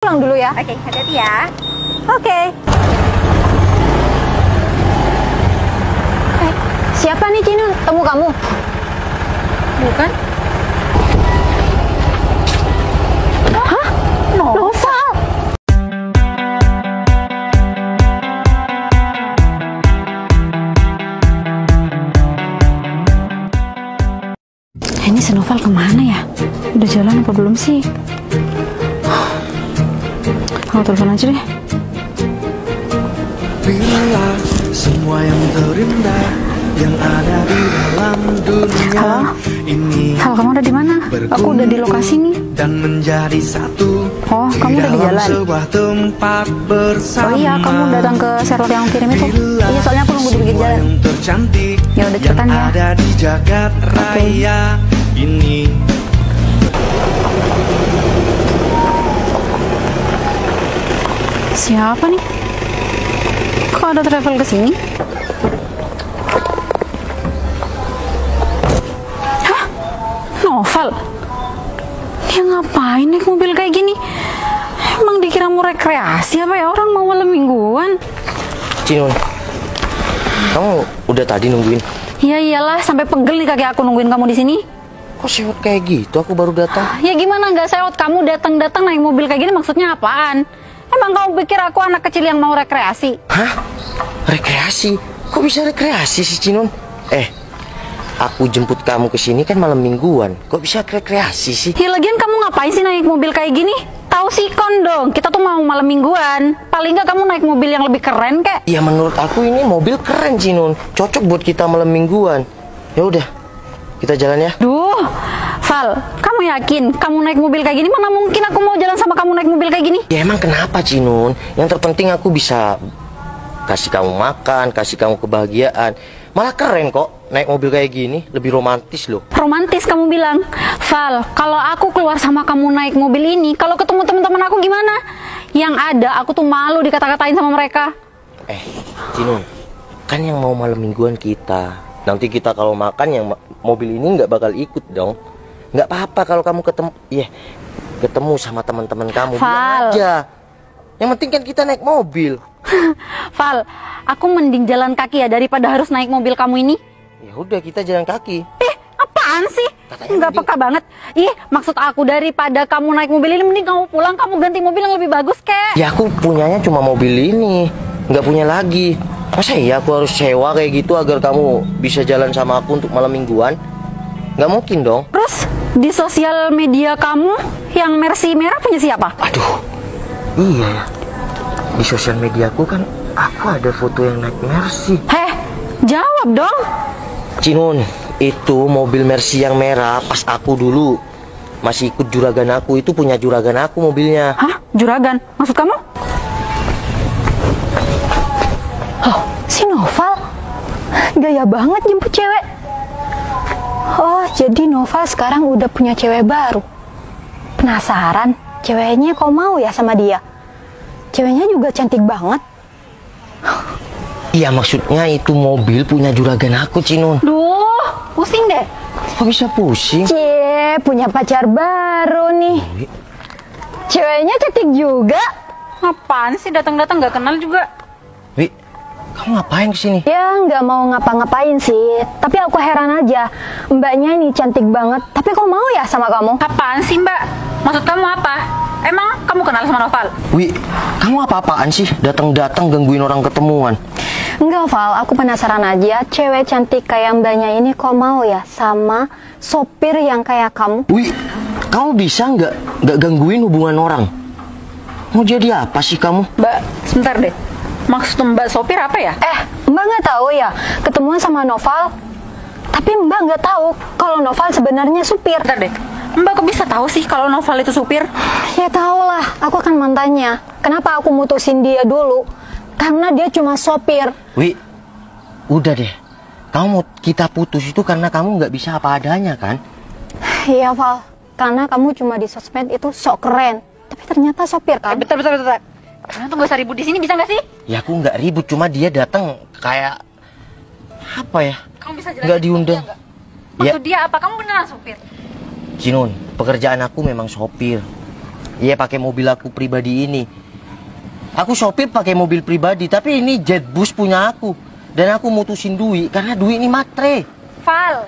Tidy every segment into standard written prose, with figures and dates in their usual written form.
Pulang dulu ya. Oke, hati-hati ya. Oke. Siapa nih Cinun? Temu kamu? Bukan? Hah? Noval? Ini si Noval kemana ya? Udah jalan apa belum sih? Aku telepon aja deh. Bila semua yang terindah yang ada di dalam dunia ini. Halo, kamu ada di mana? Aku udah di lokasi nih. Dan menjadi satu. Oh, kamu udah di jalan. Sebuah tempat bersama. Oh iya, kamu datang ke Sherlock yang aku kirim itu. Iya, soalnya aku nunggu di pinggir jalan. Yang tercantik Ya udah, cepetan ya. ada di jagat raya ini. Siapa nih? Kok ada travel ke sini? Hah? Noval? Dia ngapain naik mobil kayak gini? Emang dikira mau rekreasi apa ya? Orang mau malam mingguan. Cinun, kamu udah tadi nungguin? Ya iyalah, sampai pegel nih kaki aku nungguin kamu di sini. Kok sewot kayak gitu? Aku baru datang. Ya gimana nggak sewot, kamu datang-datang naik mobil kayak gini maksudnya apaan? Emang kamu pikir aku anak kecil yang mau rekreasi? Hah? Rekreasi? Kok bisa rekreasi sih, Cinun? Aku jemput kamu ke sini kan malam mingguan. Kok bisa rekreasi sih? Ya lagian kamu ngapain sih naik mobil kayak gini? Tahu sikon dong, kita tuh mau malam mingguan. Paling nggak kamu naik mobil yang lebih keren kek? Ya menurut aku ini mobil keren, Cinun. Cocok buat kita malam mingguan. Ya udah, kita jalan ya. Duh, Val, kamu yakin kamu naik mobil kayak gini? Mana mungkin aku mau jalan sama kamu naik mobil kayak gini? Ya emang kenapa, Cinun? Yang terpenting aku bisa kasih kamu makan, kasih kamu kebahagiaan. Malah keren kok naik mobil kayak gini, lebih romantis loh. Romantis kamu bilang. Val, kalau aku keluar sama kamu naik mobil ini, kalau ketemu teman-teman aku gimana? Yang ada aku tuh malu dikata-katain sama mereka. Cinun, kan yang mau malam mingguan kita. Nanti kita kalau makan yang mobil ini nggak bakal ikut dong. Nggak apa-apa kalau kamu ketemu sama teman-teman kamu. Bilang aja. Yang penting kan kita naik mobil. Val, aku mending jalan kaki ya daripada harus naik mobil kamu ini. Ya udah, kita jalan kaki. Apaan sih? Katanya Nggak mending. peka banget. Ih, maksud aku daripada kamu naik mobil ini mending kamu pulang, kamu ganti mobil yang lebih bagus kek. Ya aku punyanya cuma mobil ini, nggak punya lagi. Masa iya aku harus sewa kayak gitu agar kamu bisa jalan sama aku untuk malam mingguan? Nggak mungkin dong. Terus di sosial media kamu yang Mercy merah punya siapa? Aduh, iya ya. Di sosial mediaku kan aku ada foto yang naik Mercy. Heh, jawab dong. Cinun, itu mobil Mercy yang merah pas aku dulu masih ikut juragan aku, itu punya juragan aku mobilnya. Hah? Juragan? Maksud kamu? Oh, si Noval gaya banget jemput cewek. Oh, jadi Noval sekarang udah punya cewek baru. Penasaran, ceweknya kok mau ya sama dia? Ceweknya juga cantik banget. Iya, maksudnya itu mobil punya juragan aku, Cinun. Duh, pusing deh. Kok bisa pusing? Cie, punya pacar baru nih. Ceweknya cantik juga. Apaan sih datang-datang nggak kenal juga? Wi, kamu ngapain kesini? Ya nggak mau ngapa-ngapain sih. Tapi aku heran aja. Mbaknya ini cantik banget. Tapi kok mau ya sama kamu? Apaan sih mbak? Maksud kamu apa? Emang kamu kenal sama Noval? Wi, kamu apa-apaan sih? Datang-datang gangguin orang ketemuan. Enggak Val, aku penasaran aja. Cewek cantik kayak mbaknya ini kok mau ya sama sopir yang kayak kamu? Wi, kamu bisa nggak gangguin hubungan orang? Mau jadi apa sih kamu? Mbak, sebentar deh. Maksud mbak sopir apa ya? Mbak nggak tahu ya ketemuan sama Noval? Tapi mbak nggak tahu kalau Noval sebenarnya supir. Bentar deh. Mbak kok bisa tahu sih kalau Noval itu supir? Ya tahu lah, aku kan mantannya. Kenapa aku mutusin dia dulu? Karena dia cuma sopir. Wi, udah deh. Kita putus itu karena kamu nggak bisa apa adanya kan? Iya Val, karena kamu cuma di sosmed itu sok keren. Tapi ternyata sopir kan? Bentar. Kalian tuh gak usah ribut di sini, bisa nggak sih? Ya aku nggak ribut, cuma dia datang kayak apa ya? Kamu bisa jelasin Nggak diundang. Maksud dia apa? Kamu beneran sopir? Cinun, pekerjaan aku memang sopir. Iya, pakai mobil aku pribadi ini. Aku sopir pakai mobil pribadi, tapi ini jet bus punya aku. Dan aku mutusin Dwi karena Dwi ini matre. Val,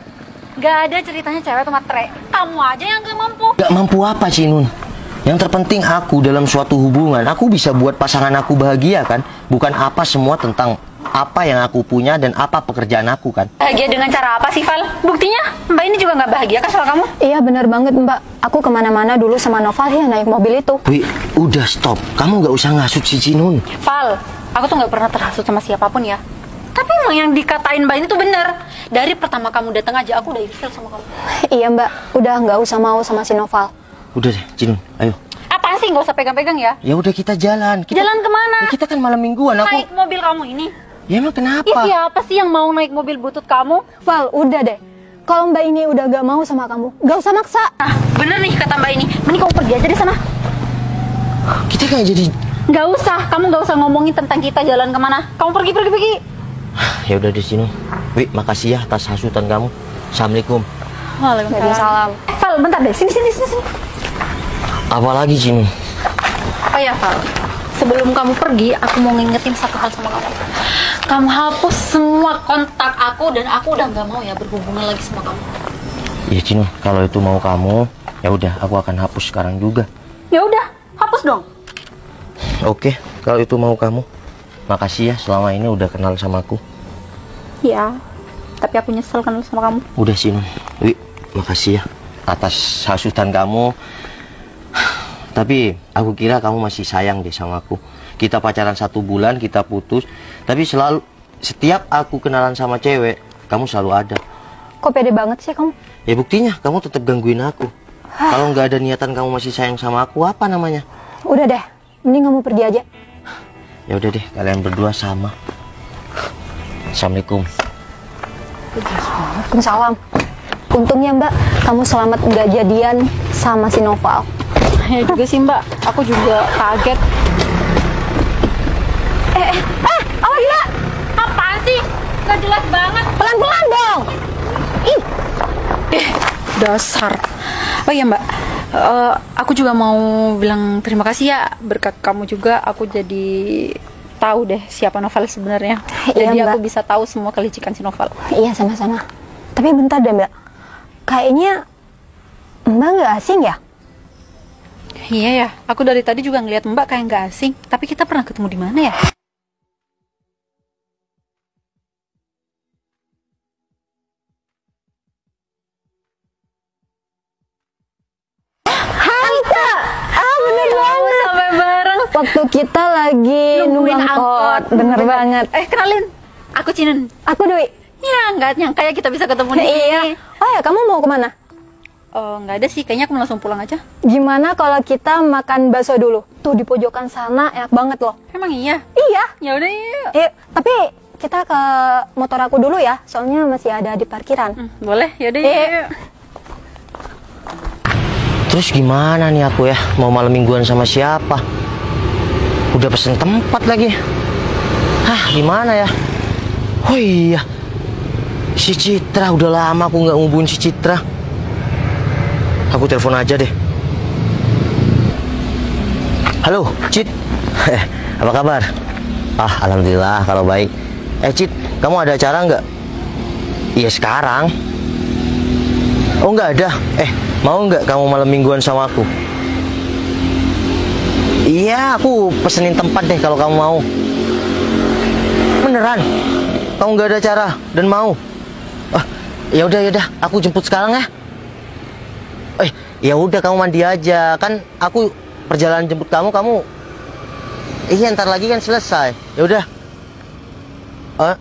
gak ada ceritanya cewek tuh matre. Kamu aja yang gak mampu. Gak mampu apa sih, Nun? Yang terpenting aku dalam suatu hubungan, aku bisa buat pasangan aku bahagia kan? Bukan apa semua tentang apa yang aku punya dan apa pekerjaan aku kan? Bahagia dengan cara apa sih, Val? Buktinya, Mbak ini juga gak bahagia kan sama kamu? Iya, bener banget, Mbak. Aku kemana-mana dulu sama Noval ya naik mobil itu. Wi, udah stop. Kamu gak usah ngasut si Cinun. Val, aku tuh gak pernah terhasut sama siapapun ya. Tapi emang yang dikatain Mbak ini tuh bener. Dari pertama kamu datang aja, aku udah ilfil sama kamu. Iya, Mbak. Udah gak usah mau sama si Noval. Udah deh, Cinun, ayo. Apaan sih? Gak usah pegang-pegang ya. Ya udah kita jalan. Jalan kemana? Ya, kita kan malam mingguan. Naik mobil kamu ini. Ya emang kenapa? Ih, siapa sih yang mau naik mobil butut kamu? Val, udah deh. Kalau Mbak ini udah gak mau sama kamu, gak usah maksa. Ah, bener nih kata Mbak ini. Mending kamu pergi aja di sana. Kita kayak jadi... Gak usah, kamu gak usah ngomongin tentang kita jalan kemana. Kamu pergi. Ya udah di sini. Wi, makasih ya atas hasutan kamu. Assalamualaikum. Waalaikumsalam. Val, bentar deh. Sini. Apalagi Cinun? Oh ya, Val. Sebelum kamu pergi, aku mau ngingetin satu hal sama kamu. Kamu hapus semua kontak aku dan aku udah gak mau ya berhubungan lagi sama kamu. Iya Cinun, kalau itu mau kamu, ya udah aku akan hapus sekarang juga. Ya udah, hapus dong. Oke, kalau itu mau kamu. Makasih ya selama ini udah kenal sama aku. Ya, tapi aku nyesel kenal sama kamu. Udah Cinun. Wi, makasih ya atas hasutan kamu. Tapi aku kira kamu masih sayang deh sama aku. Kita pacaran 1 bulan, kita putus. Tapi setiap aku kenalan sama cewek, kamu selalu ada. Kok pede banget sih kamu? Ya buktinya, kamu tetap gangguin aku. Kalau nggak ada niatan kamu masih sayang sama aku, apa namanya? Udah deh, mending kamu pergi aja. Ya udah deh, kalian berdua sama. Assalamualaikum. Waalaikumsalam. Untungnya Mbak, kamu selamat nggak jadian sama si Noval. Ya juga sih Mbak, aku juga kaget. Apa gila? Apaan sih? Gak jelas banget. Pelan-pelan dong. Ih. Dasar. Oh iya Mbak, aku juga mau bilang terima kasih ya. Berkat kamu juga aku jadi tahu deh siapa Noval sebenarnya. Jadi aku bisa tahu semua kelicikan si Noval. Iya sama-sama. Tapi bentar deh Mbak, kayaknya Mbak nggak asing ya? Iya ya, aku dari tadi juga ngeliat Mbak kayak nggak asing. Tapi kita pernah ketemu di mana ya? Hai Kak, bener banget. Sampai bareng. Waktu kita lagi nungguin angkot. Bener banget. Kenalin, aku Cinun. Aku Dwi. Ya, nggak nyangka ya kita bisa ketemu nih. Iya. Oh ya, kamu mau kemana? Nggak ada sih, kayaknya aku mau langsung pulang aja. Gimana kalau kita makan bakso dulu? Tuh di pojokan sana enak banget loh. Emang iya? Iya. Ya udah yuk. Tapi kita ke motor aku dulu ya, soalnya masih ada di parkiran. Boleh, ya udah yuk. Terus gimana nih aku ya? Mau malam mingguan sama siapa? Udah pesen tempat lagi. Gimana ya? Oh iya, si Citra, udah lama aku nggak ngubungin si Citra. Aku telepon aja deh. Halo, Cit. Apa kabar? Alhamdulillah kalau baik. Cit, kamu ada acara nggak? Iya sekarang. Oh nggak ada. Mau nggak kamu malam mingguan sama aku? Iya, aku pesenin tempat deh kalau kamu mau. Beneran? Kamu nggak ada acara dan mau? Ya udah, aku jemput sekarang ya. Ya udah kamu mandi aja, kan aku perjalanan jemput kamu. Iya ntar lagi kan selesai. Ya udah,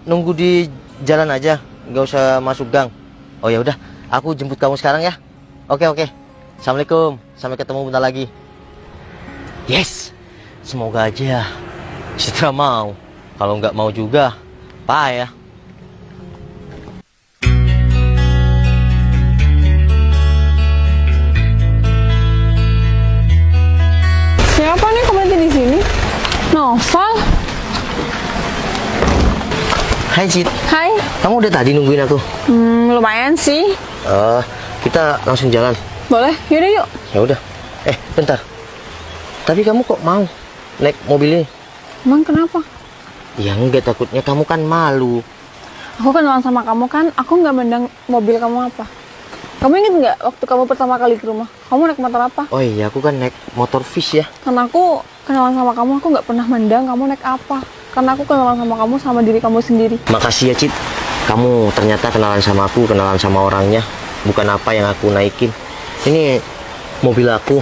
nunggu di jalan aja, nggak usah masuk gang. Oh ya udah, aku jemput kamu sekarang ya. Oke. Assalamualaikum, sampai ketemu bentar lagi. Yes, semoga aja Citra mau. Kalau nggak mau juga, ya. Siapa nih komentar di sini? Noval. Hai Cit. Hai. Kamu udah tadi nungguin aku? Lumayan sih. Kita langsung jalan. Boleh, yaudah yuk. Ya udah. Bentar. Tapi kamu kok mau naik mobil ini? Emang kenapa? Ya enggak, takutnya kamu kan malu. Aku kenalan sama kamu kan, aku nggak mendang mobil kamu apa. Kamu inget nggak waktu kamu pertama kali ke rumah? Kamu naik motor apa? Oh iya, aku kan naik motor Fish ya. Karena aku kenalan sama kamu, aku nggak pernah mendang kamu naik apa. Karena aku kenalan sama kamu sama diri kamu sendiri. Makasih ya Cit, kamu ternyata kenalan sama aku, kenalan sama orangnya, bukan apa yang aku naikin. Ini mobil aku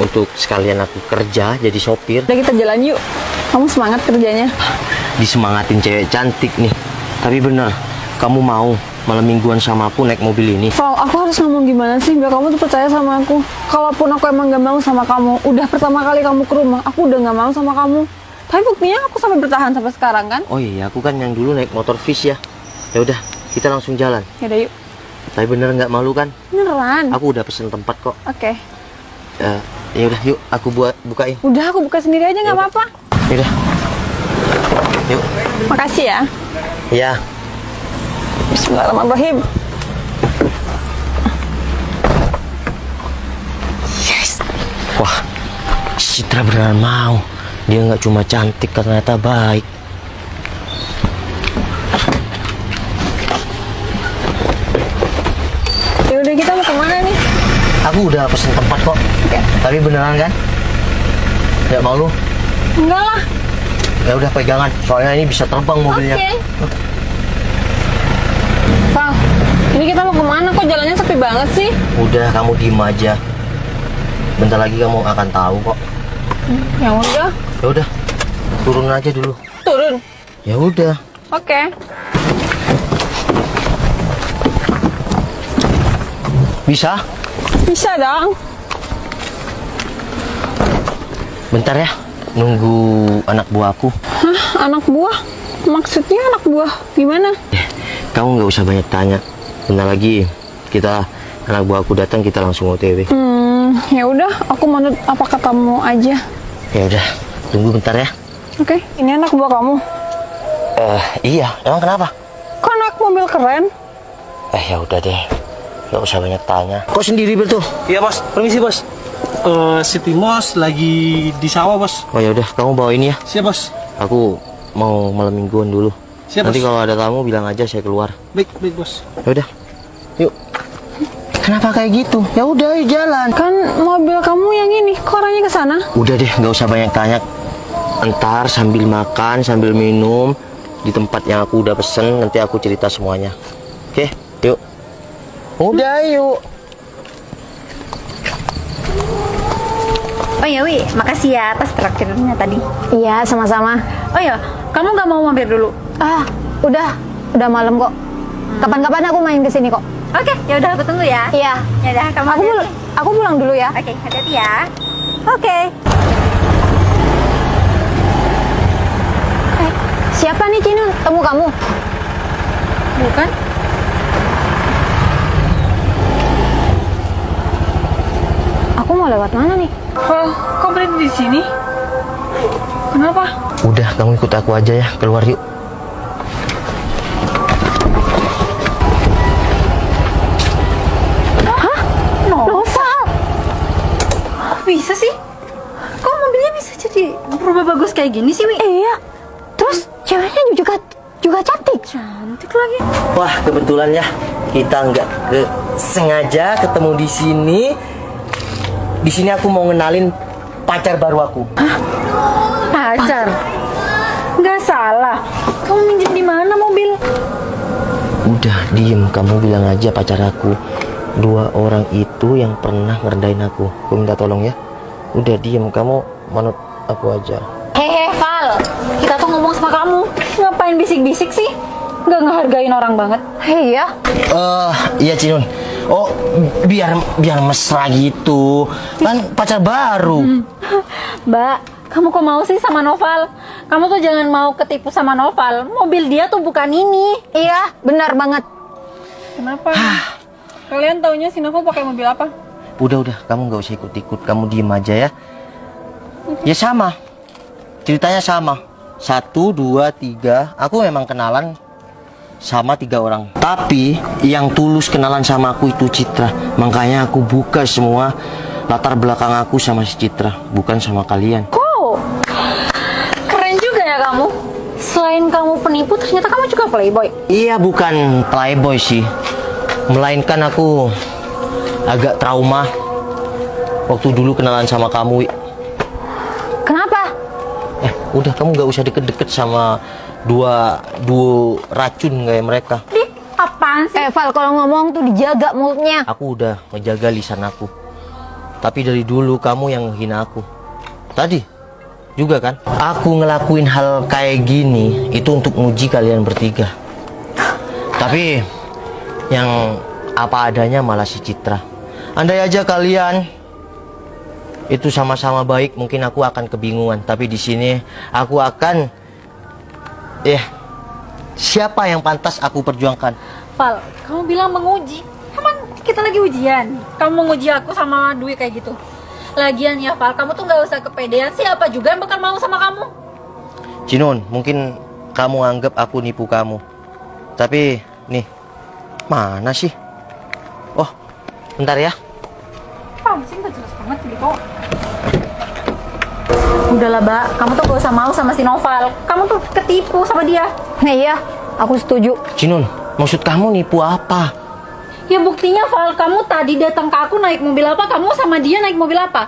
untuk sekalian aku kerja jadi sopir. Udah kita jalan yuk. Kamu semangat kerjanya. Disemangatin cewek cantik nih. Tapi bener, kamu mau malam mingguan sama aku naik mobil ini? Val, aku harus ngomong gimana sih biar kamu tuh percaya sama aku. Kalaupun aku emang gak mau sama kamu, udah pertama kali kamu ke rumah, aku udah gak mau sama kamu. Tapi buktinya aku sampai bertahan sampai sekarang kan? Oh iya, aku kan yang dulu naik motor Fish ya. Ya udah, kita langsung jalan. Yaudah yuk. Tapi bener nggak malu kan? Beneran. Aku udah pesen tempat kok. Oke. Ya udah, yuk aku bukain. Udah aku buka sendiri aja nggak apa-apa. Yaudah. Yuk. Makasih ya. Ya. Bismillahirrahmanirrahim. Yes. Wah, Citra beneran mau. Dia nggak cuma cantik, ternyata baik. Ya udah, kita mau kemana nih? Aku udah pesen tempat kok. Oke. Tapi beneran kan? Nggak malu? Enggak lah. Ya udah, pegangan. Soalnya ini bisa terbang mobilnya. Oke. Val, ini kita mau kemana? Kok jalannya sepi banget sih? Udah, kamu diem aja. Bentar lagi kamu akan tahu kok. Ya udah. Ya udah, turun aja dulu. Turun. Ya udah. Oke. Bisa? Bisa dong. Bentar ya, nunggu anak buahku. Hah, anak buah? Maksudnya anak buah gimana? Kamu nggak usah banyak tanya. Bentar lagi kita anak buahku datang, kita langsung OTW. Ya udah, aku manut apa katamu aja. Ya udah, tunggu bentar ya. Oke, ini anak buah kamu. Iya, emang kenapa? Kok naik mobil keren? Ya udah deh, nggak usah banyak tanya. Kok sendiri Bertu? Iya bos, permisi bos. Si Timos lagi di sawah bos. Oh ya udah, kamu bawa ini ya. Siap bos. Aku mau malam mingguan dulu. Siap, Nanti bos. kalau ada tamu bilang aja saya keluar. Baik, baik bos. Ya udah, yuk. Kenapa kayak gitu? Ya udah, yuk jalan. Kan mobil kamu yang ini, kok arahnya ke sana? Udah deh, nggak usah banyak tanya. Entar sambil makan, sambil minum di tempat yang aku udah pesen, nanti aku cerita semuanya. Oke, yuk. Udah, yuk. Oh ya Wi, makasih ya atas traktirnya tadi. Iya, sama-sama. Oh ya, kamu nggak mau mampir dulu? Udah malam kok. Kapan-kapan aku main ke sini kok. Oke, ya udah aku tunggu ya. Iya. Ya udah, kamu hati-hati. Aku pulang dulu ya. Oke, hati-hati ya. Oke. Siapa nih Cinu? Temu kamu? Bukan? Aku mau lewat mana nih? Oh, kok berhenti di sini? Kenapa? Udah, kamu ikut aku aja ya, keluar yuk. Noval! Kok bisa sih? Kok mobilnya bisa jadi berubah bagus kayak gini sih, Wi? Iya. Terus ceweknya juga cantik. Cantik lagi. Wah, kebetulan ya, kita nggak sengaja ketemu di sini. Di sini aku mau ngenalin pacar baru aku. Pacar? Nggak salah. Kamu minjem di mana mobil? Udah, diem. Kamu bilang aja pacar aku. Dua orang itu yang pernah ngerendahin aku. Aku minta tolong ya. Udah, diem. Kamu manut aku aja. Hehe, Val. Kita tuh ngomong sama kamu. Ngapain bisik-bisik sih? Nggak ngehargain orang banget. Iya. Iya Cinun. Oh, biar mesra gitu. Kan pacar baru. Mbak, kamu kok mau sih sama Noval? Kamu tuh jangan mau ketipu sama Noval. Mobil dia tuh bukan ini. Iya, benar banget. Kenapa? Kalian taunya si Novo pakai mobil apa? Udah, kamu nggak usah ikut-ikut. Kamu diem aja ya. Ya sama. Ceritanya sama. 1, 2, 3. Aku memang kenalan sama 3 orang. Tapi yang tulus kenalan sama aku itu Citra. Makanya aku buka semua latar belakang aku sama si Citra, bukan sama kalian. Oh, keren juga ya kamu. Selain kamu penipu, ternyata kamu juga playboy. Iya, bukan playboy sih, melainkan aku agak trauma waktu dulu kenalan sama kamu, Wi. Kenapa? Udah, kamu gak usah deket-deket sama dua racun kayak mereka. Apaan sih? Val, kalau ngomong tuh dijaga mulutnya. Aku udah menjaga lisan aku. Tapi dari dulu kamu yang menghina aku. Tadi juga kan? Aku ngelakuin hal kayak gini itu untuk nguji kalian bertiga. Tapi yang apa adanya malah si Citra. Andai aja kalian itu sama-sama baik, mungkin aku akan kebingungan. Tapi di sini aku akan siapa yang pantas aku perjuangkan. Val, kamu bilang menguji. Emang kita lagi ujian. Kamu menguji aku sama Dwi kayak gitu. Lagian ya Val, kamu tuh gak usah kepedean. Siapa juga yang bakal mau sama kamu? Cinun, mungkin kamu anggap aku nipu kamu. Tapi nih, mana sih? Oh, bentar ya. Apaan sih, gak jelas banget gitu. Udahlah, Mbak. Kamu tuh gak usah mau sama si Noval. Kamu tuh ketipu sama dia. Nah iya, aku setuju. Cinun, maksud kamu nipu apa? Ya buktinya Val, kamu tadi datang ke aku naik mobil apa, kamu sama dia naik mobil apa?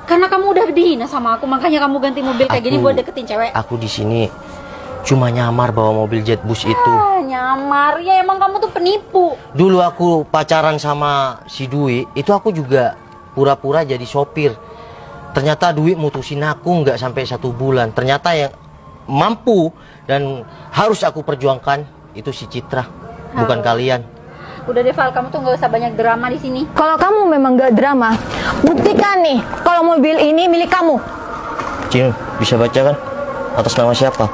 Karena kamu udah dihina sama aku, makanya kamu ganti mobil kayak gini buat deketin cewek. Aku di sini cuma nyamar bawa mobil jet bus itu. Nyamar? Ya emang kamu tuh penipu. Dulu aku pacaran sama si Dwi, itu aku juga pura-pura jadi sopir. Ternyata Dwi mutusin aku nggak sampai 1 bulan. Ternyata yang mampu dan harus aku perjuangkan itu si Citra, bukan kalian. Udah deh Val, kamu tuh nggak usah banyak drama di sini. Kalau kamu memang gak drama, buktikan nih kalau mobil ini milik kamu. Cin, bisa baca kan? Atas nama siapa?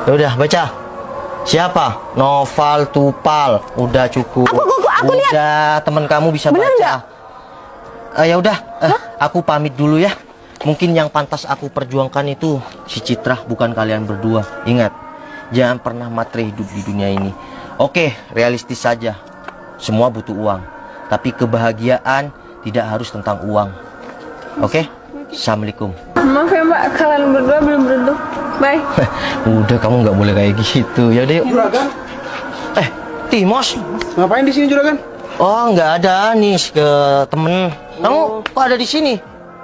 Ya udah, baca. Siapa? Noval Tupal. Udah cukup. Aku lihat. Udah, teman kamu bisa Bener baca. Ya udah, aku pamit dulu ya. Mungkin yang pantas aku perjuangkan itu si Citra, bukan kalian berdua. Ingat, jangan pernah matre hidup di dunia ini. Oke, realistis saja. Semua butuh uang, tapi kebahagiaan tidak harus tentang uang. Oke? Assalamualaikum. Maaf ya Mbak, kalian berdua belum beruntung. Bye. Udah, kamu nggak boleh kayak gitu. Ya udah yuk. Juragan, Timos. ngapain di sini Juragan? Oh, nggak ada nih ke temen. Kamu kok ada di sini?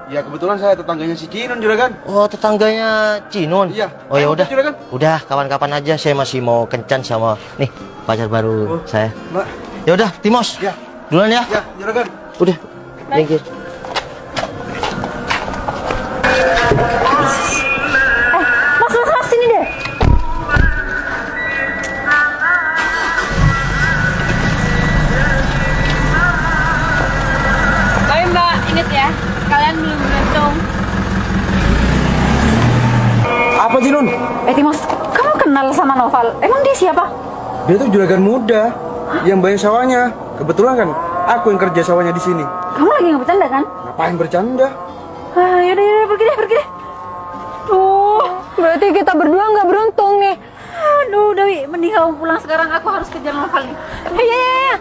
Ya kebetulan saya tetangganya si Kinun Juragan. Oh, tetangganya Cinun. Iya. Oh ya udah. Juragan. Udah, kapan-kapan aja, saya masih mau kencan sama nih pacar baru saya. Mbak. Ya udah, Timos. Ya. Duluan ya. Ya, Juragan. Udah. Thank you. Mas, sini deh. Bye Mbak, inget ya, kalian belum beruntung. Apa Cinun? Timos, kamu kenal sama Noval? Emang dia siapa? Dia tuh juragan muda yang banyak sawahnya. Kebetulan kan aku yang kerja sawahnya di sini. Kamu lagi nggak bercanda kan? Ngapain bercanda? Yaudah, pergi deh. Tuh, Berarti kita berdua nggak beruntung nih. aduh, Dewi, mending kamu pulang sekarang. Aku harus kejar Noval nih. Iya.